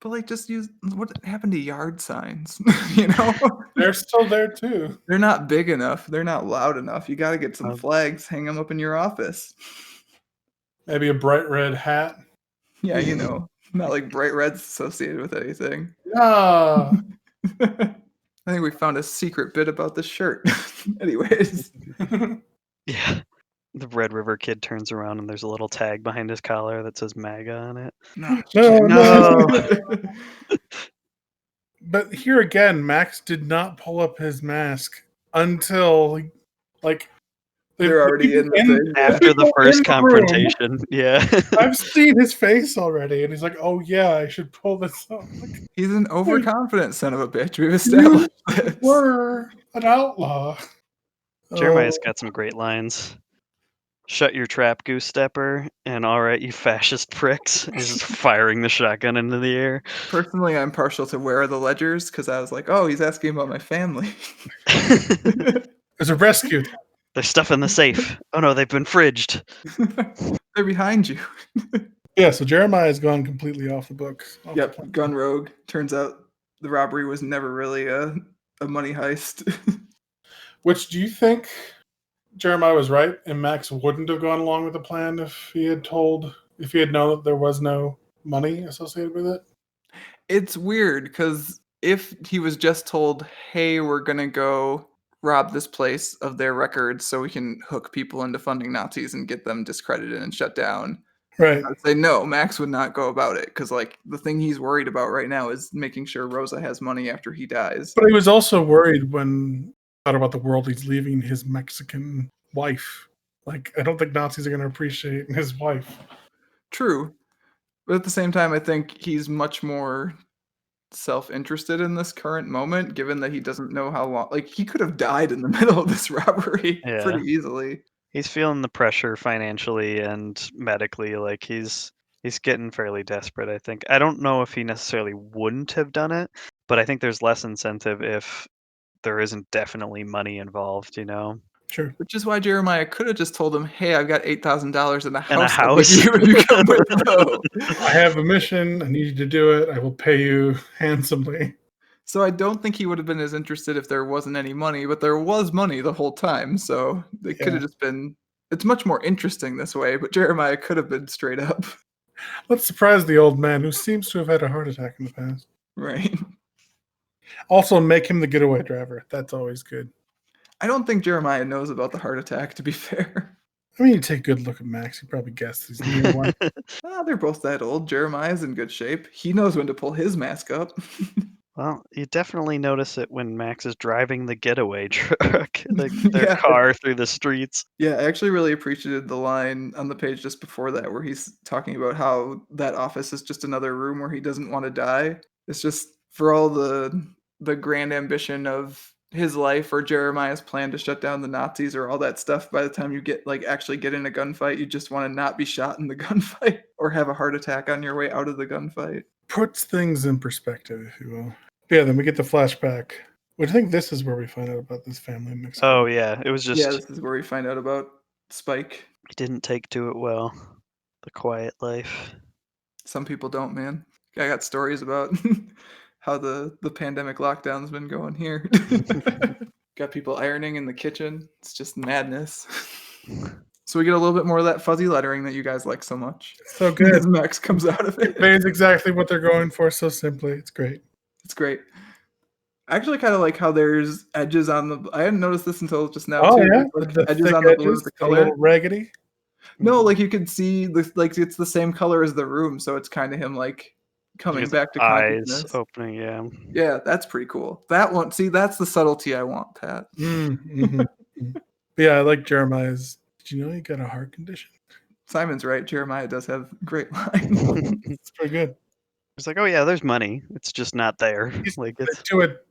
But like, just use what happened to yard signs? You know, They're still there too. they're not big enough. They're not loud enough. You got to get some Um, flags, hang them up in your office. Maybe a bright red hat. Yeah, you know, not like bright red's associated with anything. Ah. I think we found a secret bit about this shirt. Anyways, yeah. The Red River Kid turns around and there's a little tag behind his collar that says MAGA on it. no, No. But here again, Max did not pull up his mask until like they're already in the thing. Yeah. After the people first in the room. confrontation. Yeah. I've seen his face already, and he's like, "Oh yeah, I should pull this up." Like, He's an overconfident son of a bitch. We've established this. we're an outlaw. Jeremiah's Oh, got some great lines. Shut your trap, goose stepper, and all right, you fascist pricks. He's just firing the shotgun into the air. Personally, I'm partial to Where Are the Ledgers because I was like, oh, he's asking about my family. there's a rescue. There's stuff in the safe. Oh no, they've been fridged. They're behind you. Yeah, so Jeremiah has gone completely off the books. Off the Yep, plan. gun rogue. Turns out the robbery was never really a money heist. Which do you think Jeremiah was right, and Max wouldn't have gone along with the plan if he had known that there was no money associated with it? It's weird because if he was just told, hey, we're going to go rob this place of their records so we can hook people into funding Nazis and get them discredited and shut down, Right. I'd say no, Max would not go about it because, like, the thing he's worried about right now is making sure Rosa has money after he dies. But he was also worried when he thought about the world he's leaving his Mexican wife. Like, I don't think Nazis are going to appreciate his wife. True. But at the same time, I think he's much more self-interested in this current moment, given that he doesn't know how long. Like, he could have died in the middle of this robbery Yeah. pretty easily. He's feeling the pressure financially and medically. Like he's getting fairly desperate, I think. I don't know if he necessarily wouldn't have done it, but I think there's less incentive if there isn't definitely money involved, you know? Sure. Which is why Jeremiah could have just told him, hey, I've got $8,000 in a In a house. I'll give you if you come with though. I have a mission. I need you to do it. I will pay you handsomely. So I don't think he would have been as interested if there wasn't any money, but there was money the whole time. So it could have just been. It's much more interesting this way, but Jeremiah could have been straight up. Let's surprise the old man who seems to have had a heart attack in the past. Right. Also, make him the getaway driver. That's always good. I don't think Jeremiah knows about the heart attack, to be fair. I mean, you take a good look at Max. You probably guessed he's the new one. They're both that old. Jeremiah's in good shape. He knows when to pull his mask up. Well, you definitely notice it when Max is driving the getaway truck, their Yeah. car through the streets. Yeah, I actually really appreciated the line on the page just before that where he's talking about how that office is just another room where he doesn't want to die. It's just for all the grand ambition of his life or Jeremiah's plan to shut down the Nazis or all that stuff, by the time you actually get in a gunfight, you just want to not be shot in the gunfight or have a heart attack on your way out of the gunfight. Puts things in perspective, if you will. Yeah, then we get the flashback. I think this is where we find out about this family in Mexico. Oh yeah, it was just Yeah, this is where we find out about Spike. he didn't take to it well. The quiet life. Some people don't, man. I got stories about how the pandemic lockdown's been going here. Got people ironing in the kitchen. It's just madness. So we get a little bit more of that fuzzy lettering that you guys like so much. So good. As Max comes out of it. It's exactly what they're going for so simply. It's great. It's great. I actually kind of like how there's edges on the. I hadn't noticed this until just now. Oh too. yeah, Like the edges thick on the blue edges, of the a color. little raggedy. No, like you could see it's the same color as the room, so it's kind of him like coming His back to eyes consciousness. opening, yeah. Yeah, that's pretty cool. That one, see, that's the subtlety I want, Pat. Mm-hmm. Yeah, I like Jeremiah's. Did you know he got a heart condition? Simon's right. Jeremiah does have great lines. It's pretty good. It's like, oh yeah, there's money. It's just not there. Like They it's do it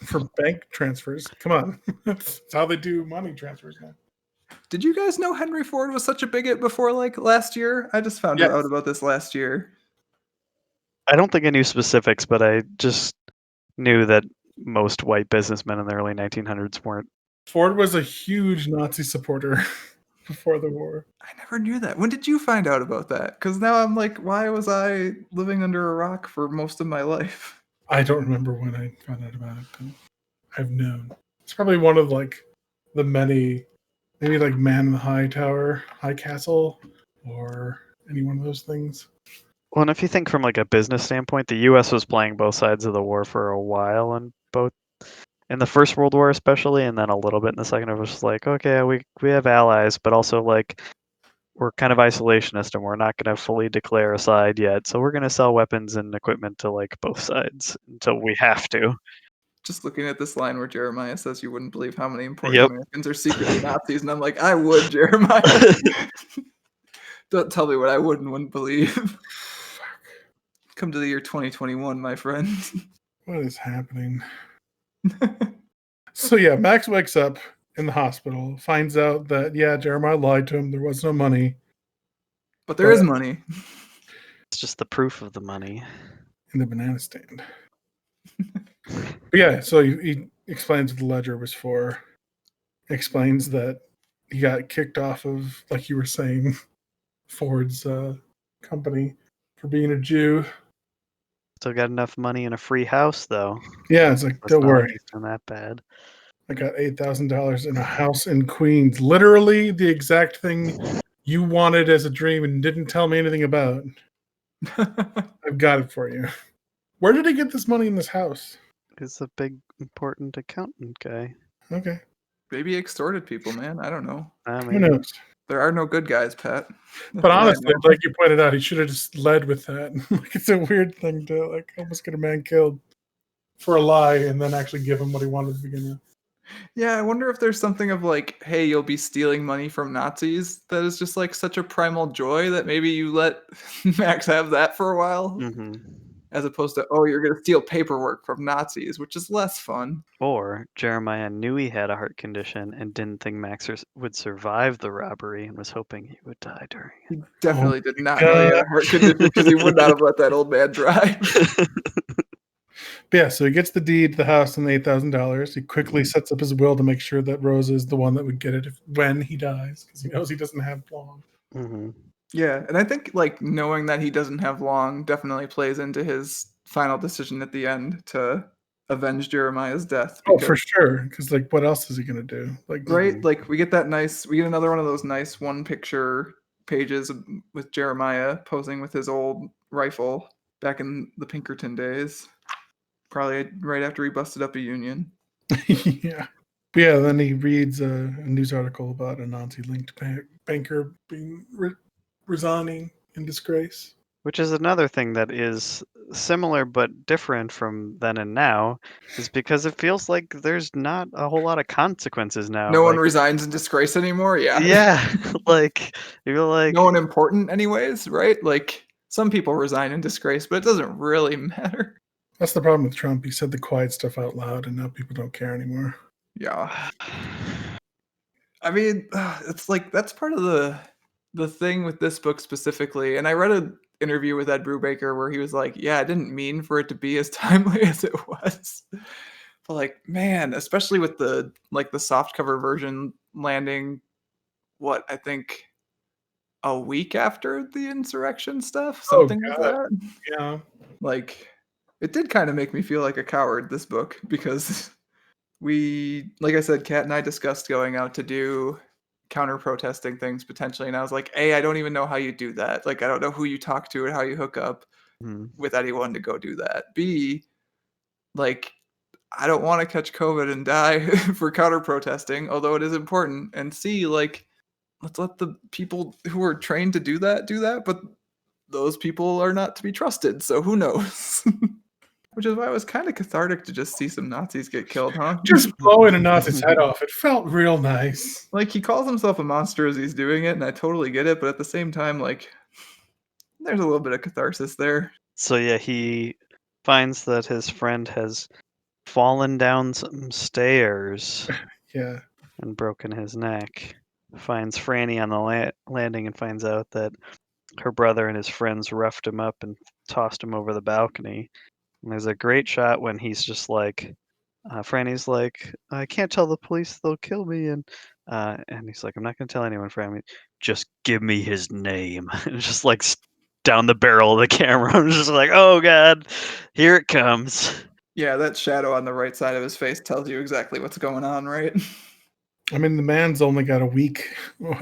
for bank transfers. Come on, that's how they do money transfers now. Did you guys know Henry Ford was such a bigot before like last year? I just found Yes. out about this last year. I don't think I knew specifics, but I just knew that most white businessmen in the early 1900s weren't. Ford was a huge Nazi supporter before the war. I never knew that. When did you find out about that? Because now I'm like, why was I living under a rock for most of my life? I don't remember when I found out about it, but I've known. It's probably one of like the many, maybe like Man in the High Tower, High Castle, or any one of those things. Well, and if you think from like a business standpoint, the U.S. was playing both sides of the war for a while, and both in the First World War especially, and then a little bit in the Second. It was just like, okay, we have allies, but also like we're kind of isolationist, and we're not going to fully declare a side yet. So we're going to sell weapons and equipment to like both sides until we have to. Just looking at this line where Jeremiah says you wouldn't believe how many important Yep. Americans are secretly Nazis, and I'm like, I would, Jeremiah. Don't tell me what I would and wouldn't believe. Come to the year 2021, my friend. What is happening? So yeah, Max wakes up in the hospital, finds out that Jeremiah lied to him. There was no money. But there is money. It's just the proof of the money. In the banana stand. But yeah, so he explains what the ledger was for. Explains that he got kicked off of, like you were saying, Ford's company for being a Jew. Still got enough money in a free house, though. Yeah, it's like, That's don't not worry. like it's not that bad. I got $8,000 in a house in Queens. Literally the exact thing you wanted as a dream and didn't tell me anything about. I've got it for you. Where did he get this money in this house? He's a big, important accountant guy. Okay. Maybe he extorted people, man. I don't know. Who knows? There are no good guys, Pat. But honestly, like you pointed out, he should have just led with that. Like it's a weird thing to like almost get a man killed for a lie and then actually give him what he wanted to begin with. Yeah, I wonder if there's something of like, hey, you'll be stealing money from Nazis that is just like such a primal joy that maybe you let Max have that for a while. Mm-hmm. As opposed to, oh, you're going to steal paperwork from Nazis, which is less fun. Or Jeremiah knew he had a heart condition and didn't think Max would survive the robbery and was hoping he would die during it. He definitely did not know he had a heart condition because he would not have let that old man drive. Yeah, so he gets the deed to the house and the $8,000. He quickly sets up his will to make sure that Rosa is the one that would get it when he dies because he knows he doesn't have long. Mm-hmm. Yeah, and I think like knowing that he doesn't have long definitely plays into his final decision at the end to avenge Jeremiah's death. Oh, for sure. Because like, what else is he gonna do? Like, right? Like we get another one of those nice one picture pages with Jeremiah posing with his old rifle back in the Pinkerton days. Probably right after he busted up a union. Yeah. But yeah, then he reads a news article about a Nazi-linked banker being resigning in disgrace. Which is another thing that is similar but different from then and now, is because it feels like there's not a whole lot of consequences now. No one resigns in disgrace anymore. Yeah. Yeah, like you're like no one important, anyways, right? Like some people resign in disgrace, but it doesn't really matter. That's the problem with Trump. He said the quiet stuff out loud, and now people don't care anymore. Yeah. I mean, it's like that's part of the thing with this book specifically. And I read an interview with Ed Brubaker where he was like, "Yeah, I didn't mean for it to be as timely as it was." But like, man, especially with the like the soft cover version landing, what I think a week after the insurrection stuff, Oh something like god, that. yeah. Like, it did kind of make me feel like a coward. This book because we, like I said, Kat and I discussed going out to do counter protesting things potentially, and I was like, A, I don't even know how you do that. Like, I don't know who you talk to and how you hook up Mhm. with anyone to go do that. B, like, I don't want to catch COVID and die for counter protesting, although it is important. And C, like, let's let the people who are trained to do that, but those people are not to be trusted, so who knows? Which is why it was kind of cathartic to just see some Nazis get killed, huh? Just blowing a Nazi's head off. It felt real nice. Like, he calls himself a monster as he's doing it, and I totally get it, but at the same time, like, there's a little bit of catharsis there. So yeah, he finds that his friend has fallen down some stairs Yeah. and broken his neck. Finds Franny on the landing and finds out that her brother and his friends roughed him up and tossed him over the balcony. And there's a great shot when he's just like, Franny's like, I can't tell the police, they'll kill me. And he's like, I'm not going to tell anyone, Franny. Just give me his name. And just like down the barrel of the camera. I'm just like, oh God, here it comes. Yeah, that shadow on the right side of his face tells you exactly what's going on, right? I mean, the man's only got a week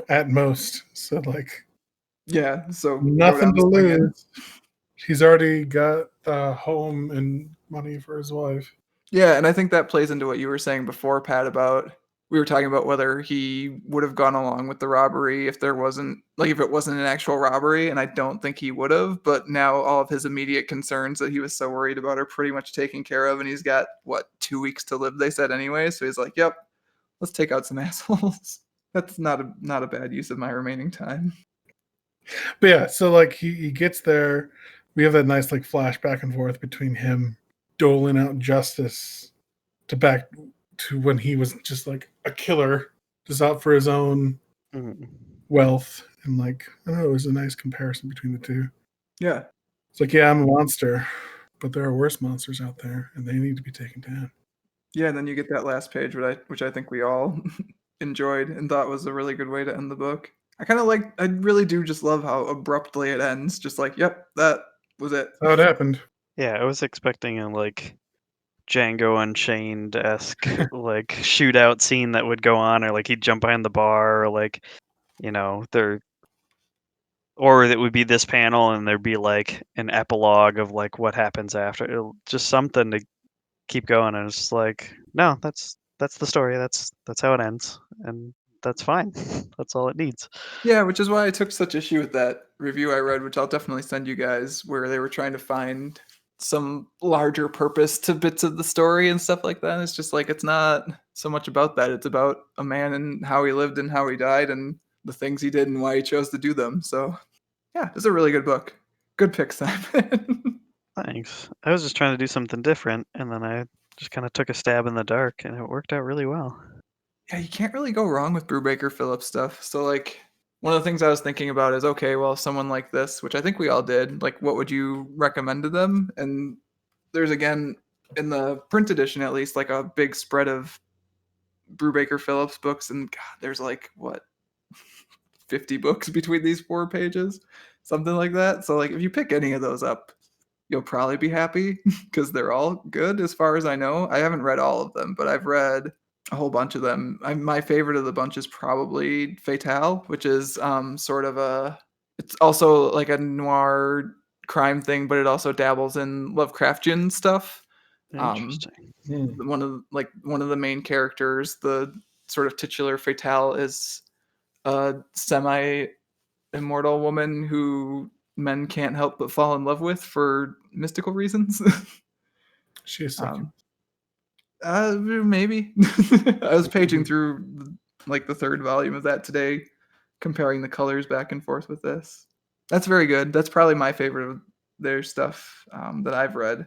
at most, so like Yeah, so go nothing down to swinging. lose. He's already got the home and money for his wife. Yeah, and I think that plays into what you were saying before, Pat, about we were talking about whether he would have gone along with the robbery if there wasn't like if it wasn't an actual robbery, and I don't think he would have, but now all of his immediate concerns that he was so worried about are pretty much taken care of, and he's got what, 2 weeks to live, they said anyway, so he's like, "Yep, let's take out some assholes." That's not a bad use of my remaining time. But yeah, so like he gets there. We have that nice like flash back and forth between him doling out justice to back to when he was just like a killer, just out for his own Mhm. wealth. And like, I don't know, it was a nice comparison between the two. Yeah. It's like, yeah, I'm a monster, but there are worse monsters out there and they need to be taken down. Yeah, and then you get that last page, which I think we all enjoyed and thought was a really good way to end the book. I really do just love how abruptly it ends. Just like, yep, that was it. That's how it happened. Yeah, I was expecting a like Django Unchained esque like shootout scene that would go on, or like he'd jump behind the bar, or like, there, or it would be this panel and there'd be like an epilogue of like what happens after. Just something to keep going. And it's just like, no, that's the story. That's how it ends, and that's fine. That's all it needs. Yeah, which is why I took such issue with that review I read, which I'll definitely send you guys, where they were trying to find some larger purpose to bits of the story and stuff like that. It's just like it's not so much about that. It's about a man and how he lived and how he died and the things he did and why he chose to do them. So yeah, it's a really good book. Good pick, Simon. Thanks. I was just trying to do something different, and then I just kind of took a stab in the dark, and it worked out really well. Yeah, you can't really go wrong with Brubaker Phillips stuff. So like one of the things I was thinking about is okay, well, someone like this, which I think we all did, like what would you recommend to them? And there's again in the print edition at least like a big spread of Brubaker Phillips books and God, there's like what 50 books between these 4 pages, something like that. So like if you pick any of those up, you'll probably be happy because they're all good as far as I know. I haven't read all of them, but I've read a whole bunch of them. My favorite of the bunch is probably Fatale, which is sort of it's also like a noir crime thing, but it also dabbles in Lovecraftian stuff. Um, Interesting. one of the main characters, the sort of titular Fatale, is a semi immortal woman who men can't help but fall in love with for mystical reasons. She is so cute. Maybe. I was paging through like the third volume of that today, comparing the colors back and forth with this. That's very good. That's probably my favorite of their stuff that I've read.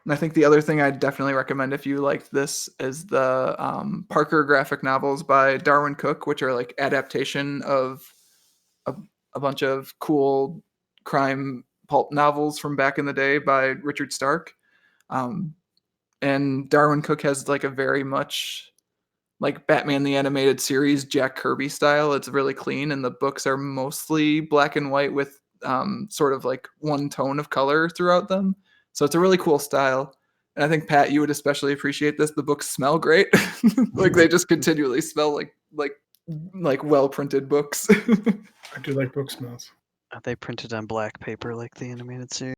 And I think the other thing I'd definitely recommend if you liked this is the Parker graphic novels by Darwin Cook, which are like adaptation of a bunch of cool crime pulp novels from back in the day by Richard Stark. And Darwin Cook has like a very much like Batman the Animated Series Jack Kirby style. It's really clean, and the books are mostly black and white with sort of like one tone of color throughout them. So it's a really cool style. And I think Pat, you would especially appreciate this. The books smell great. Like they just continually smell like well printed books. I do like book smells. Are they printed on black paper like the animated series?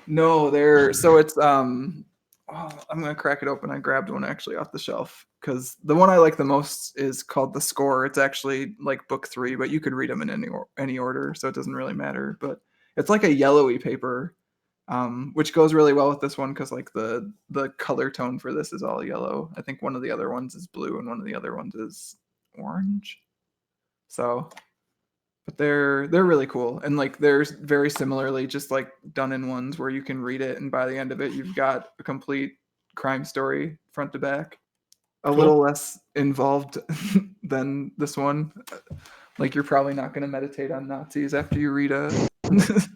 No, they're so it's I'm gonna crack it open. I grabbed one actually off the shelf because the one I like the most is called The Score. It's actually like book 3, but you could read them in any order, so it doesn't really matter. But it's like a yellowy paper, which goes really well with this one because like the color tone for this is all yellow. I think one of the other ones is blue and one of the other ones is orange. So but they're really cool, and like they're very similarly just like done in ones where you can read it and by the end of it you've got a complete crime story front to back, a Cool. little less involved than this one. Like you're probably not going to meditate on Nazis after you read a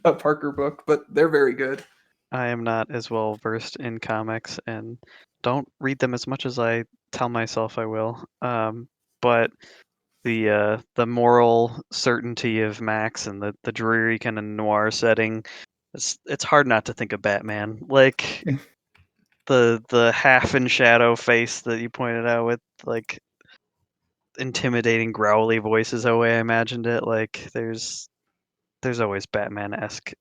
a Parker book, but they're very good. I am not as well versed in comics and don't read them as much as I tell myself I will. But the moral certainty of Max and the dreary kind of noir setting, it's hard not to think of Batman. Like the half in shadow face that you pointed out with like intimidating growly voice is the way I imagined it. Like there's always Batman-esque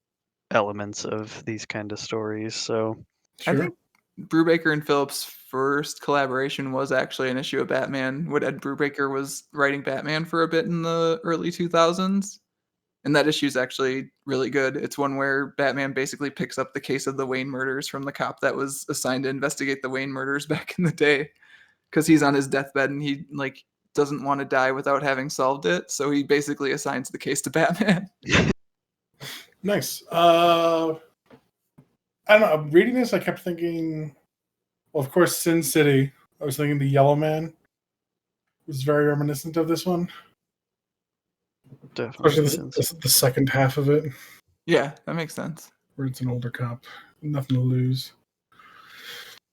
elements of these kind of stories. So I Sure. think Brubaker and Phillips' first collaboration was actually an issue of Batman when Ed Brubaker was writing Batman for a bit in the early 2000s. And that issue is actually really good. It's one where Batman basically picks up the case of the Wayne murders from the cop that was assigned to investigate the Wayne murders back in the day, because he's on his deathbed and he like doesn't want to die without having solved it. So he basically assigns the case to Batman. Nice. I don't know. Reading this, I kept thinking, well, of course, Sin City. I was thinking the Yellow Man was very reminiscent of this one, definitely especially the second half of it, Yeah, that makes sense. where it's an older cop, nothing to lose.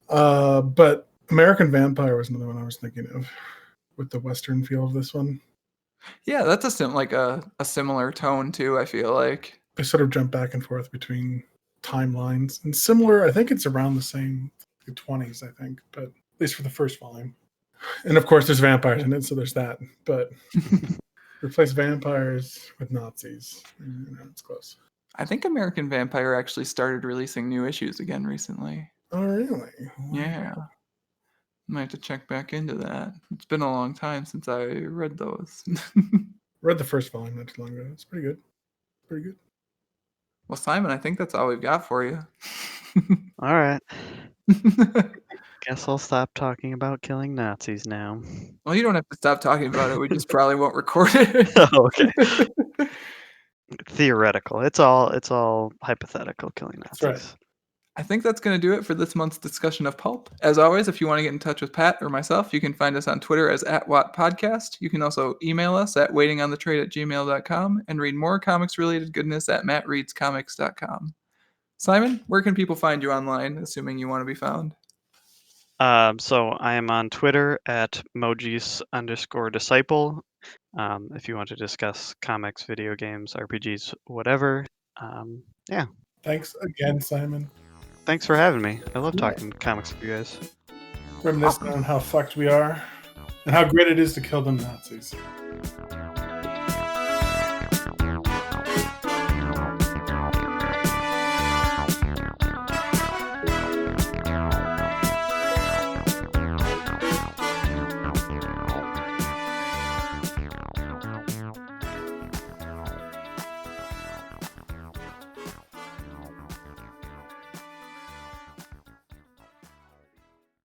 But American Vampire was another one I was thinking of, with the Western feel of this one. Yeah, that's a similar tone too, I feel like. They sort of jump back and forth between timelines and similar. I think it's around the same, the 20s, I think, but at least for the first volume. And of course, there's vampires in it, so there's that. But replace vampires with Nazis. It's close. I think American Vampire actually started releasing new issues again recently. Oh, really? Yeah. Might have to check back into that. It's been a long time since I read those. Read the first volume not too long ago. It's pretty good. Pretty good. Well, Simon, I think that's all we've got for you. All right. Guess I'll stop talking about killing Nazis now. Well, you don't have to stop talking about it. We just probably won't record it. Oh, okay. Theoretical. It's all hypothetical killing Nazis. That's right. I think that's going to do it for this month's discussion of Pulp. As always, if you want to get in touch with Pat or myself, you can find us on Twitter as @WattPodcast. You can also email us at waitingonthetrade@gmail.com and read more comics-related goodness at mattreadscomics.com. Simon, where can people find you online, assuming you want to be found? So I am on Twitter at Mojis_disciple. If you want to discuss comics, video games, RPGs, whatever. Yeah. Thanks again, Simon. Thanks for having me. I love talking comics with you guys. Reminiscing on how fucked we are and how great it is to kill them Nazis.